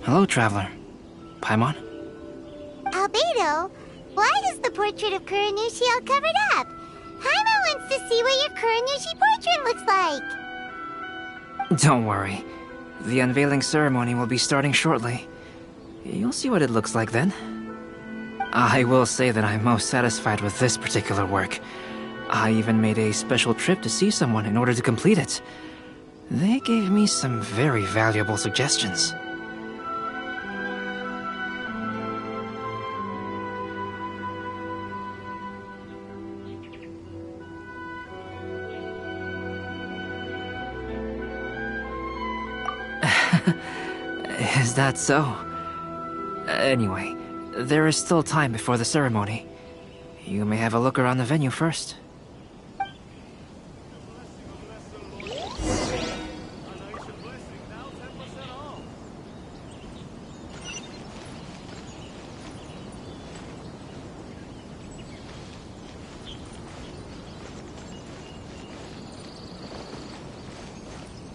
Hello, traveler. Paimon? Albedo, why is the portrait of Kuranushi all covered up? Paimon wants to see what your Kuranushi portrait looks like. Don't worry. The unveiling ceremony will be starting shortly. You'll see what it looks like then. I will say that I'm most satisfied with this particular work. I even made a special trip to see someone in order to complete it. They gave me some very valuable suggestions. Is that so? Anyway, there is still time before the ceremony. You may have a look around the venue first.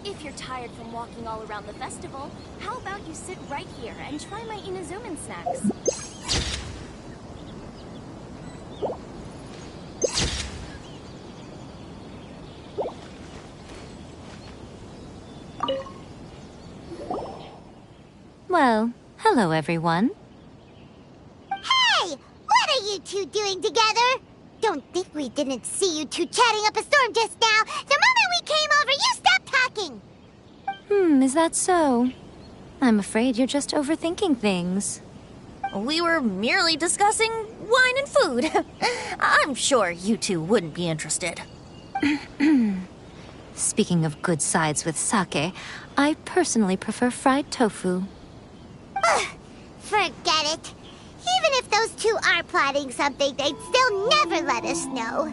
If you're tired from walking all around the festival, how about you sit right here and try my Inazuman snacks? Well, hello everyone. Hey! What are you two doing together? Don't think we didn't see you two chatting up a storm just now. The moment we came over, you stopped talking. Is that so? I'm afraid you're just overthinking things. We were merely discussing wine and food. I'm sure you two wouldn't be interested. Speaking of good sides with sake, I personally prefer fried tofu. Forget it. Even if those two are plotting something, they'd still never let us know.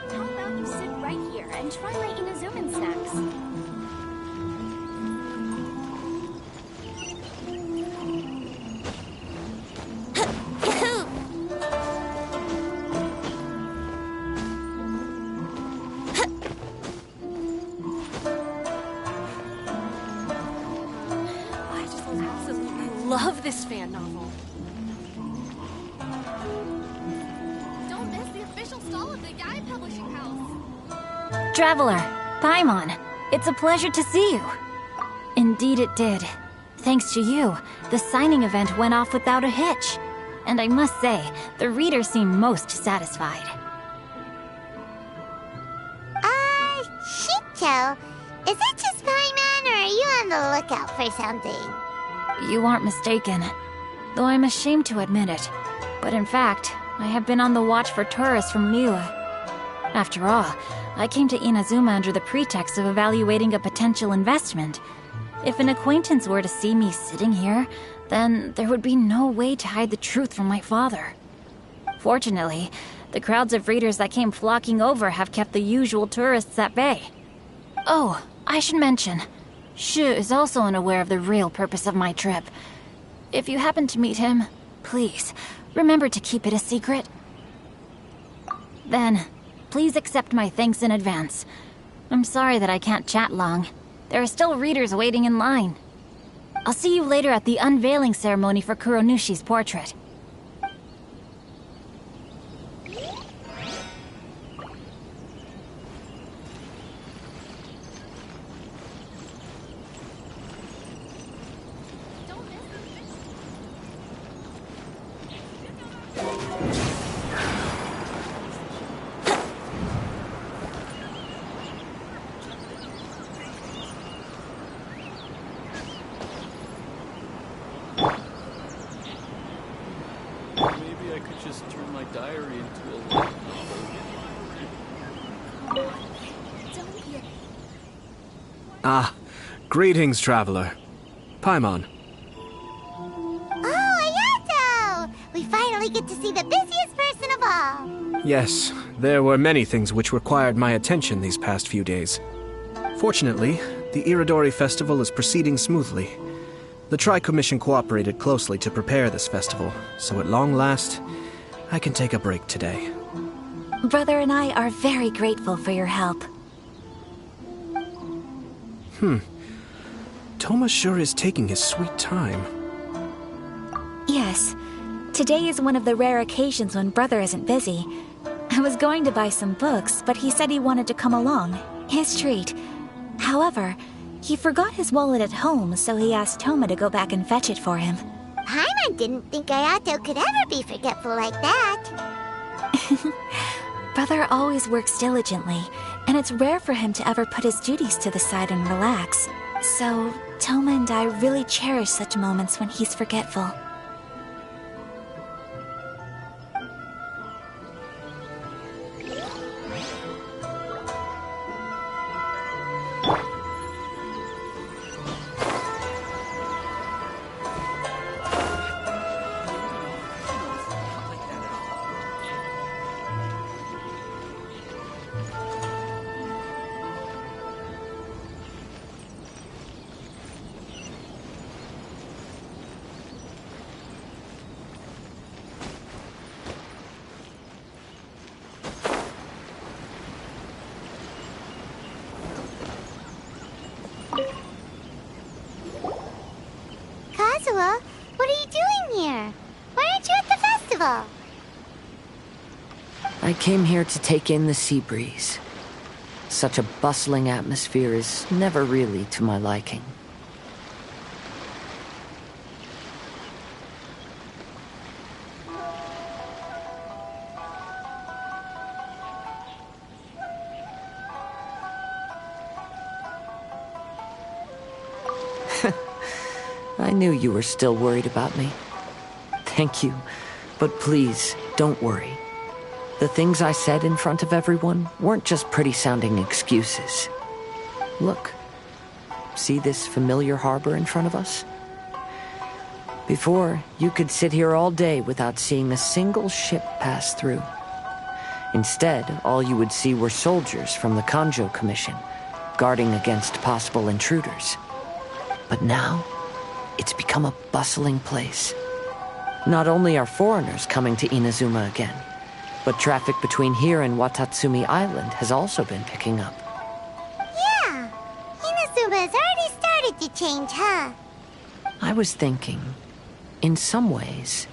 How about you sit right here and try my Inazuman snacks? Love this fan novel. Don't miss the official stall of the Guy Publishing House. Traveler, Paimon, it's a pleasure to see you. Indeed it did. Thanks to you, the signing event went off without a hitch. And I must say, the readers seem most satisfied. Shinto, is it just Paimon, or are you on the lookout for something? You aren't mistaken, though I'm ashamed to admit it. But in fact, I have been on the watch for tourists from Liyue. After all, I came to Inazuma under the pretext of evaluating a potential investment. If an acquaintance were to see me sitting here, then there would be no way to hide the truth from my father. Fortunately, the crowds of readers that came flocking over have kept the usual tourists at bay. Oh, I should mention, Shu is also unaware of the real purpose of my trip. If you happen to meet him, please, remember to keep it a secret. Then, please accept my thanks in advance. I'm sorry that I can't chat long. There are still readers waiting in line. I'll see you later at the unveiling ceremony for Kuronushi's portrait. Maybe I could just turn my diary into a light novel. Ah, greetings, traveler. Paimon. Oh, Ayato! We finally get to see the busiest person of all. Yes, there were many things which required my attention these past few days. Fortunately, the Iridori festival is proceeding smoothly. The Tri-Commission cooperated closely to prepare this festival, so at long last, I can take a break today. Brother and I are very grateful for your help. Thomas sure is taking his sweet time. Yes. Today is one of the rare occasions when Brother isn't busy. I was going to buy some books, but he said he wanted to come along. His treat. However, he forgot his wallet at home, so he asked Toma to go back and fetch it for him. Paimon didn't think Ayato could ever be forgetful like that. Brother always works diligently, and it's rare for him to ever put his duties to the side and relax. So, Toma and I really cherish such moments when he's forgetful. Kazuha, what are you doing here? Why aren't you at the festival? I came here to take in the sea breeze. Such a bustling atmosphere is never really to my liking. I knew you were still worried about me. Thank you, but please, don't worry. The things I said in front of everyone weren't just pretty-sounding excuses. Look, see this familiar harbor in front of us? Before, you could sit here all day without seeing a single ship pass through. Instead, all you would see were soldiers from the Kanjo Commission, guarding against possible intruders. But now, it's become a bustling place. Not only are foreigners coming to Inazuma again, but traffic between here and Watatsumi Island has also been picking up. Yeah, Inazuma has already started to change, huh? I was thinking, in some ways,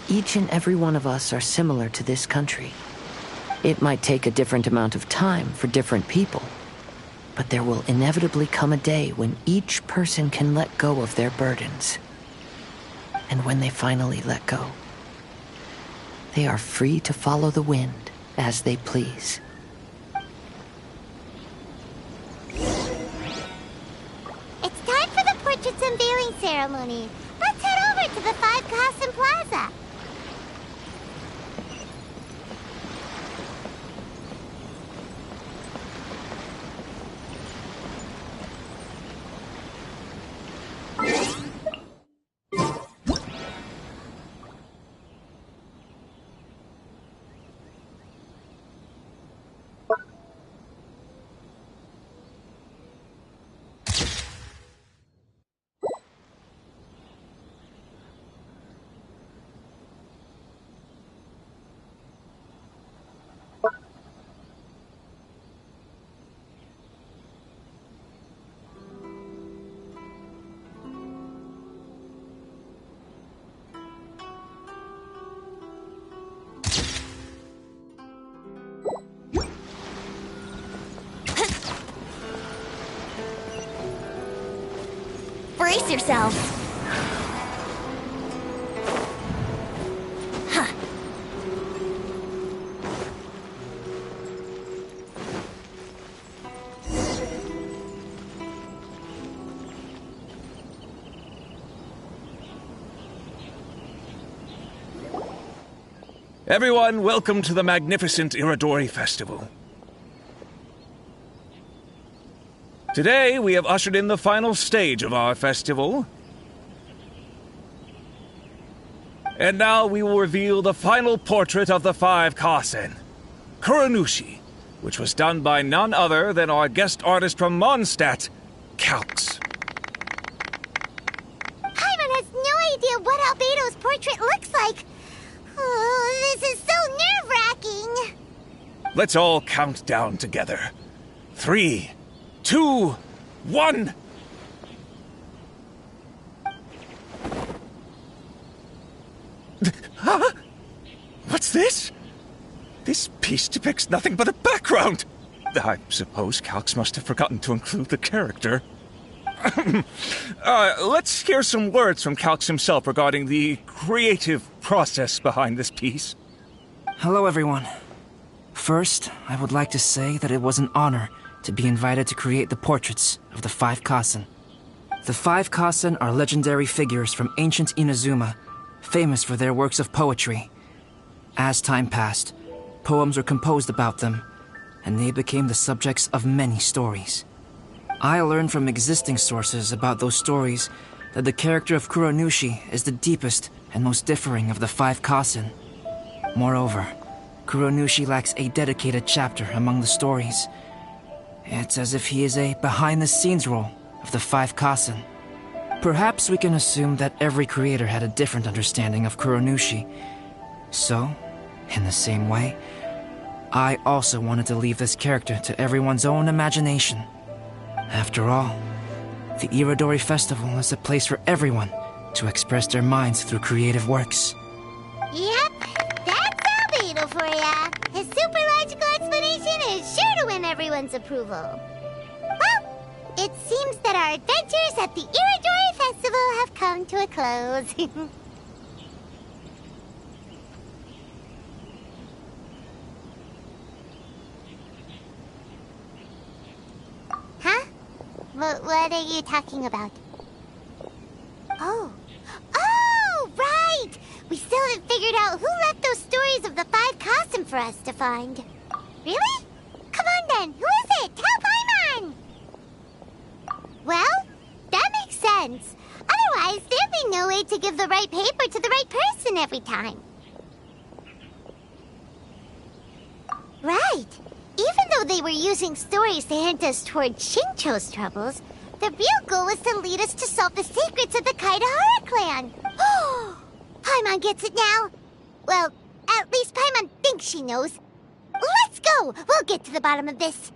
each and every one of us are similar to this country. It might take a different amount of time for different people, but there will inevitably come a day when each person can let go of their burdens. And when they finally let go, they are free to follow the wind as they please. It's time for the portrait's unveiling ceremony. Let's head over to the Five Kasen Plaza. Brace yourself. Huh. Everyone, welcome to the magnificent Iridori Festival. Today, we have ushered in the final stage of our festival. And now we will reveal the final portrait of the Five Kasen, Kuranushi, which was done by none other than our guest artist from Mondstadt, Kalps. How let's all count down together. 3, 2, 1... Huh? What's this? This piece depicts nothing but a background. I suppose Calx must have forgotten to include the character. Let's hear some words from Calx himself regarding the creative process behind this piece. Hello, everyone. First, I would like to say that it was an honor to be invited to create the portraits of the 5 Kassen. The 5 Kassen are legendary figures from ancient Inazuma, famous for their works of poetry. As time passed, poems were composed about them, and they became the subjects of many stories. I learned from existing sources about those stories that the character of Kuronushi is the deepest and most differing of the 5 Kassen. Moreover, Kuronushi lacks a dedicated chapter among the stories. It's as if he is a behind-the-scenes role of the 5 Kassen. Perhaps we can assume that every creator had a different understanding of Kuronushi. So, in the same way, I also wanted to leave this character to everyone's own imagination. After all, the Irodori Festival is a place for everyone to express their minds through creative works. Yep, that's Albedo for ya. His super logical explanation is sure to win everyone's approval. Well, it seems that our adventures at the Irodori Festival have come to a close. Huh? What are you talking about? Oh, right! We still haven't figured out who left those stories of the 5 Kassen for us to find. Really? Come on then, who is it? Tell Paimon! Well, that makes sense. Otherwise, there'd be no way to give the right paper to the right person every time. Right. Even though they were using stories to hint us toward Shincho's troubles, the real goal was to lead us to solve the secrets of the Kaidahara clan. Paimon gets it now. Well, at least Paimon thinks she knows. Let's go! We'll get to the bottom of this.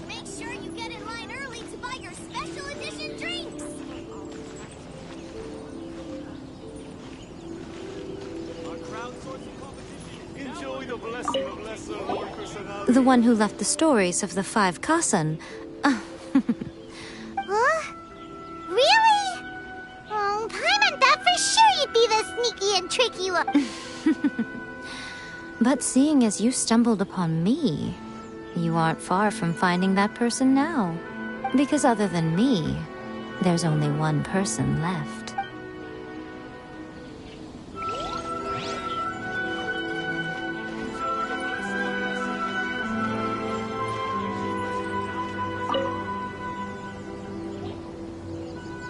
Make sure you get in line early to buy your special edition drinks. Enjoy the blessing of lesser workers and others. The one who left the stories of the 5 Kassen. Huh? Really? Oh, Paimon thought for sure you'd be the sneaky and tricky one. But seeing as you stumbled upon me, you aren't far from finding that person now. Because other than me, there's only one person left.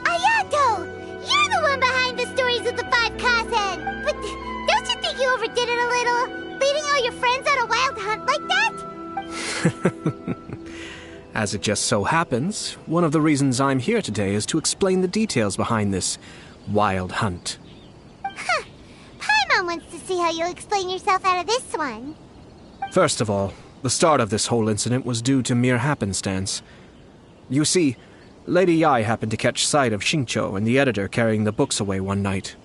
Ayato! You're the one behind the stories of the 5 Kassen! But don't you think you overdid it a little? Leading all your friends on a wild hunt like that? As it just so happens, one of the reasons I'm here today is to explain the details behind this wild hunt. Huh. Paimon wants to see how you'll explain yourself out of this one. First of all, the start of this whole incident was due to mere happenstance. You see, Lady Yai happened to catch sight of Shincho and the editor carrying the books away one night.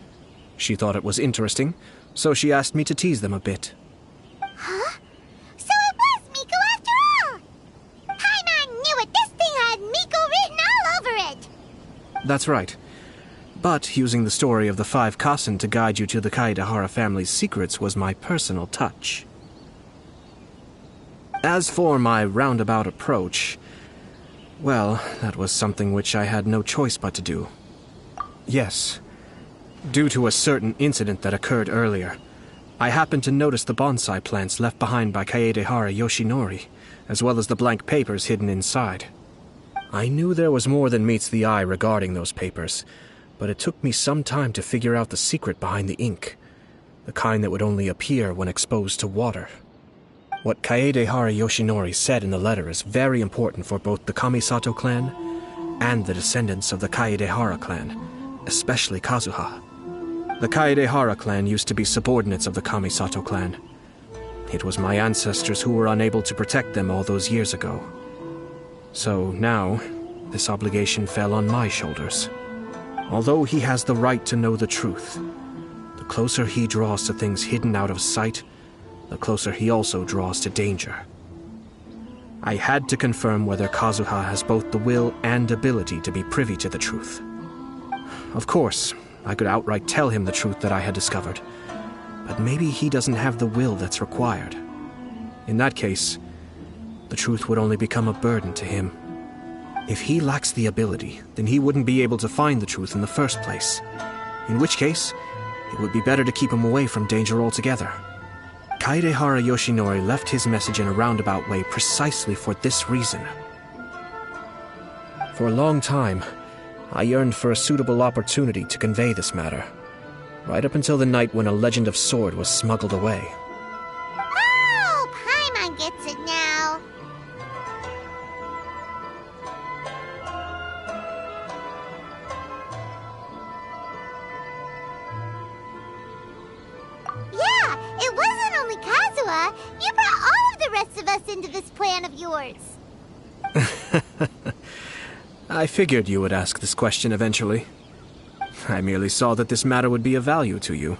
She thought it was interesting, so she asked me to tease them a bit. Huh? So it was Miko after all! Paimon knew it! This thing had Miko written all over it! That's right. But using the story of the 5 Kassen to guide you to the Kaidahara family's secrets was my personal touch. As for my roundabout approach, well, that was something which I had no choice but to do. Yes. Due to a certain incident that occurred earlier, I happened to notice the bonsai plants left behind by Kaedehara Yoshinori, as well as the blank papers hidden inside. I knew there was more than meets the eye regarding those papers, but it took me some time to figure out the secret behind the ink, the kind that would only appear when exposed to water. What Kaedehara Yoshinori said in the letter is very important for both the Kamisato clan and the descendants of the Kaedehara clan, especially Kazuha. The Kaedehara clan used to be subordinates of the Kamisato clan. It was my ancestors who were unable to protect them all those years ago. So now, this obligation fell on my shoulders. Although he has the right to know the truth, the closer he draws to things hidden out of sight, the closer he also draws to danger. I had to confirm whether Kazuha has both the will and ability to be privy to the truth. Of course, I could outright tell him the truth that I had discovered, but maybe he doesn't have the will that's required. In that case, the truth would only become a burden to him. If he lacks the ability, then he wouldn't be able to find the truth in the first place. In which case, it would be better to keep him away from danger altogether. Kaedehara Yoshinori left his message in a roundabout way precisely for this reason. For a long time, I yearned for a suitable opportunity to convey this matter, right up until the night when a legend of sword was smuggled away. Oh, Paimon gets it now. Yeah, it wasn't only Kazuha. You brought all of the rest of us into this plan of yours. I figured you would ask this question eventually. I merely saw that this matter would be of value to you.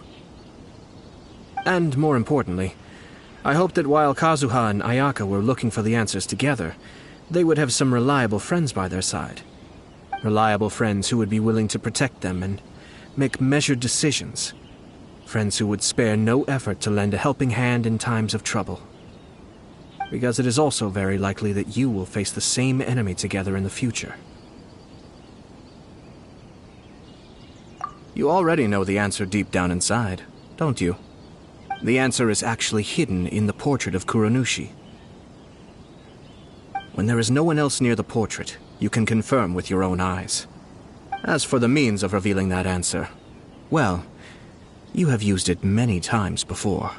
And more importantly, I hoped that while Kazuha and Ayaka were looking for the answers together, they would have some reliable friends by their side. Reliable friends who would be willing to protect them and make measured decisions. Friends who would spare no effort to lend a helping hand in times of trouble. Because it is also very likely that you will face the same enemy together in the future. You already know the answer deep down inside, don't you? The answer is actually hidden in the portrait of Kuronushi. When there is no one else near the portrait, you can confirm with your own eyes. As for the means of revealing that answer, well, you have used it many times before.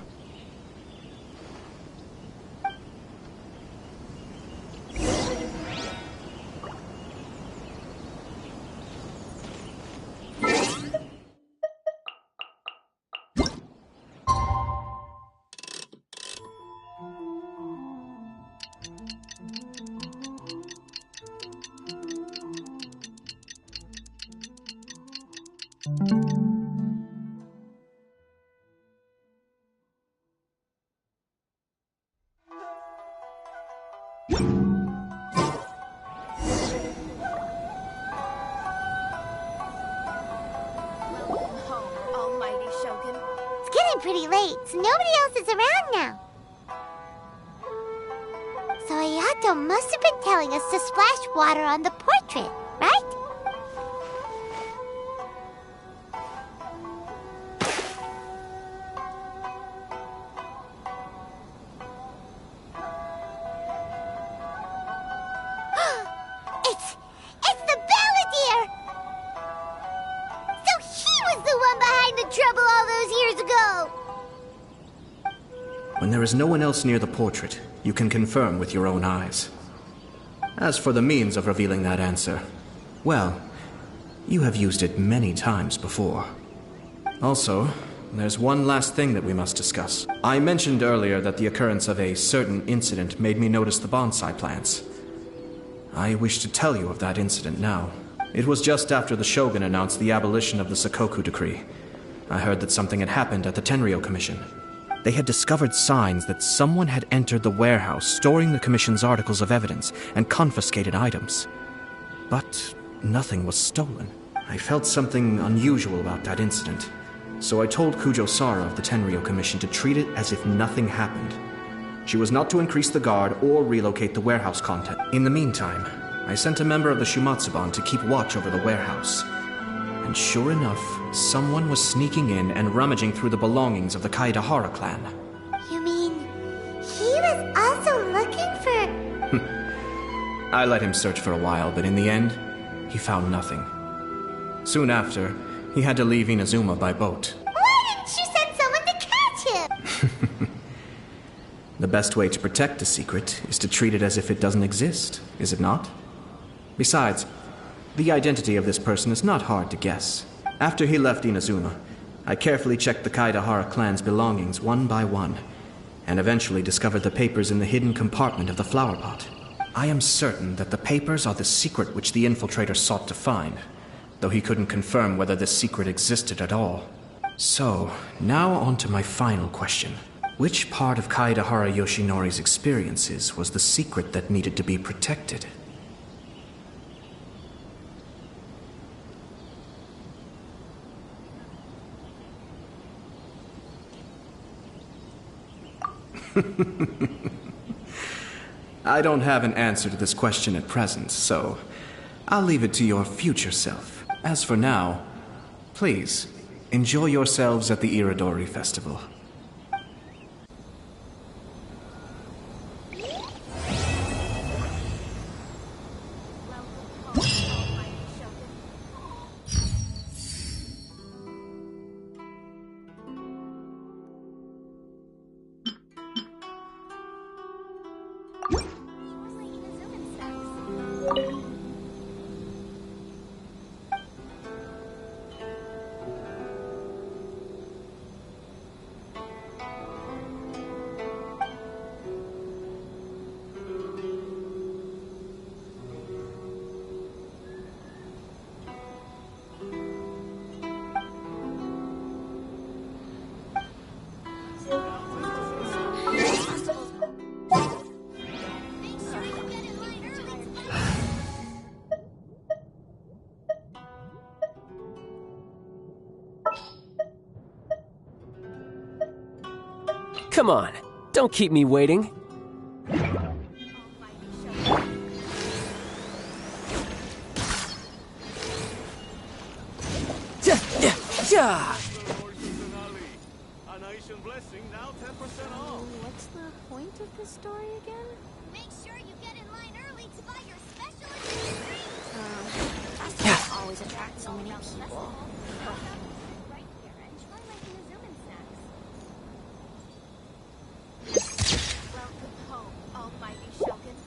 It's getting pretty late, so nobody else is around now. So Ayato must have been telling us to splash water on the portrait, right? It's the Balladeer! So he was the one behind the trouble all those years ago! When there is no one else near the portrait, you can confirm with your own eyes. As for the means of revealing that answer, well, you have used it many times before. Also, there's one last thing that we must discuss. I mentioned earlier that the occurrence of a certain incident made me notice the bonsai plants. I wish to tell you of that incident now. It was just after the Shogun announced the abolition of the Sakoku decree. I heard that something had happened at the Tenryou Commission. They had discovered signs that someone had entered the warehouse storing the Commission's articles of evidence and confiscated items. But nothing was stolen. I felt something unusual about that incident, so I told Kujo Sara of the Tenryou Commission to treat it as if nothing happened. She was not to increase the guard or relocate the warehouse content. In the meantime, I sent a member of the Shumatsuban to keep watch over the warehouse. And sure enough, someone was sneaking in and rummaging through the belongings of the Kaedehara clan. You mean, he was also looking for... I let him search for a while, but in the end, he found nothing. Soon after, he had to leave Inazuma by boat. Why didn't you send someone to catch him? The best way to protect a secret is to treat it as if it doesn't exist, is it not? Besides, the identity of this person is not hard to guess. After he left Inazuma, I carefully checked the Kaidahara clan's belongings one by one, and eventually discovered the papers in the hidden compartment of the flower pot. I am certain that the papers are the secret which the infiltrator sought to find, though he couldn't confirm whether this secret existed at all. So, now on to my final question. Which part of Kaidahara Yoshinori's experiences was the secret that needed to be protected? I don't have an answer to this question at present, so I'll leave it to your future self. As for now, please, enjoy yourselves at the Iridori Festival. Come on, don't keep me waiting. What's the point of this story again? Make sure you get in line early to buy your special edition drinks. Festivals always attract so many people. Right here, and try my Inazuman snacks. Welcome home, almighty Shogun.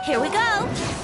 Here we go!